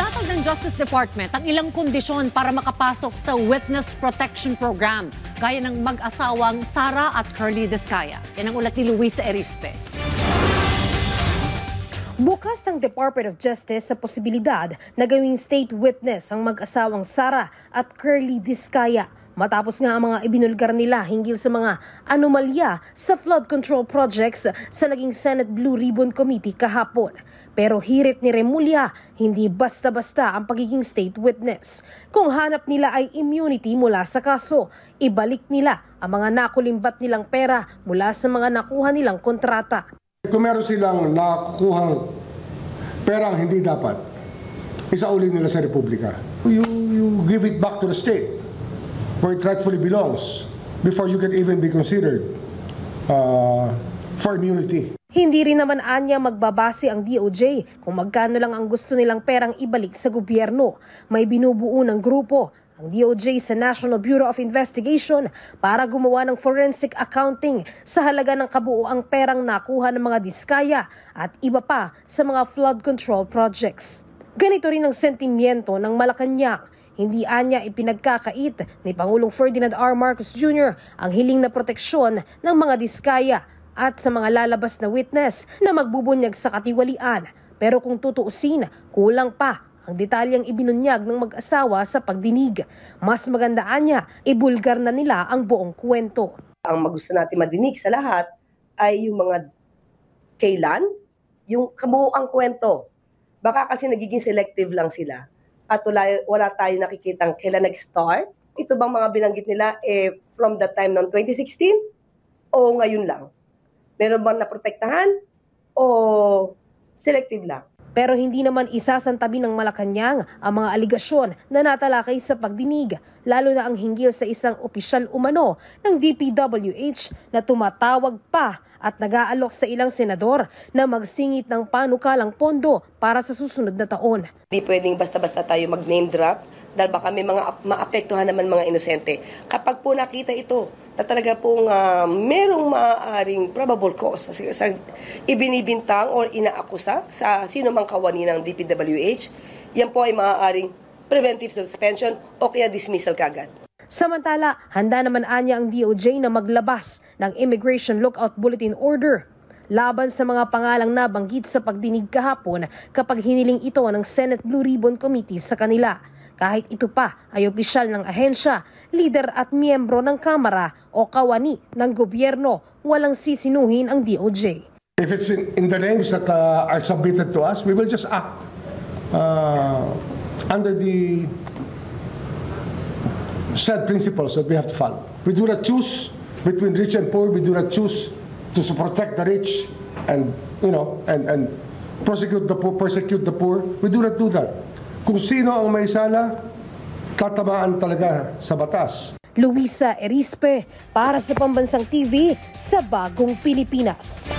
Ilatag ng Justice Department ang ilang kondisyon para makapasok sa Witness Protection Program, gaya ng mag-asawang Sara at Curly Discaya. Yan ang ulat ni Luisa Erispe. Bukas ang Department of Justice sa posibilidad na gawing state witness ang mag-asawang Sara at Curly Discaya, matapos nga ang mga ibinulgar nila hinggil sa mga anomalya sa flood control projects sa naging Senate Blue Ribbon Committee kahapon. Pero hirit ni Remulla, hindi basta-basta ang pagiging state witness. Kung hanap nila ay immunity mula sa kaso, ibalik nila ang mga nakulimbat nilang pera mula sa mga nakuha nilang kontrata. Kung meron silang nakukuhang perang hindi dapat, isauli nila sa Republika. You give it back to the state where it rightfully belongs before you can even be considered for immunity. Hindi rin naman anya magbabase ang DOJ kung magkano lang ang gusto nilang perang ibalik sa gobyerno. May binubuo ng grupo ang DOJ sa National Bureau of Investigation para gumawa ng forensic accounting sa halaga ng kabuuang perang nakuha ng mga Discaya at iba pa sa mga flood control projects. Ganito rin ang sentimiento ng Malacanang. Hindi anya ipinagkakait ni Pangulong Ferdinand R. Marcos Jr. ang hiling na proteksyon ng mga Discaya at sa mga lalabas na witness na magbubunyag sa katiwalian. Pero kung tutuusin, kulang pa ang detalyeng ibinunyag ng mag-asawa sa pagdinig. Mas magandaan niya, ibulgar na nila ang buong kwento. Ang gusto natin madinig sa lahat ay yung mga kailan, yung kabuuang kwento. Baka kasi nagiging selective lang sila at wala tayo nakikitang kailan nag-start. Ito bang mga binanggit nila from the time ng 2016 o ngayon lang? Meron bang naprotektahan o selective lang? Pero hindi naman isasantabi ng Malacanang ang mga aligasyon na natalakay sa pagdinig, lalo na ang hinggil sa isang opisyal umano ng DPWH na tumatawag pa at nag-aalok sa ilang senador na magsingit ng panukalang pondo para sa susunod na taon. Hindi pwedeng basta-basta tayo mag-name drop dahil baka may mga maapektuhan naman mga inosente. Kapag po nakita ito na talaga pong merong maaaring probable cause sa ibinibintang o inaakusa sa sino mang kawani ng DPWH, yan po ay maaaring preventive suspension o kaya dismissal kagad. Samantala, handa naman anya ang DOJ na maglabas ng Immigration Lookout Bulletin Order laban sa mga pangalang nabanggit sa pagdinig kahapon kapag hiniling ito ng Senate Blue Ribbon Committee sa kanila. Kahit ito pa ay opisyal ng ahensya, lider at miyembro ng Kamara o kawani ng gobyerno, walang sisinuhin ang DOJ. If it's in the names that are submitted to us, we will just act under the set principles that we have to follow. We do not choose between rich and poor. We do not choose to protect the rich and persecute the poor. We do not do that. Kung sino ang may sala, tatamaan talaga sa batas. Luisa Erispe para sa Pambansang TV sa Bagong Pilipinas.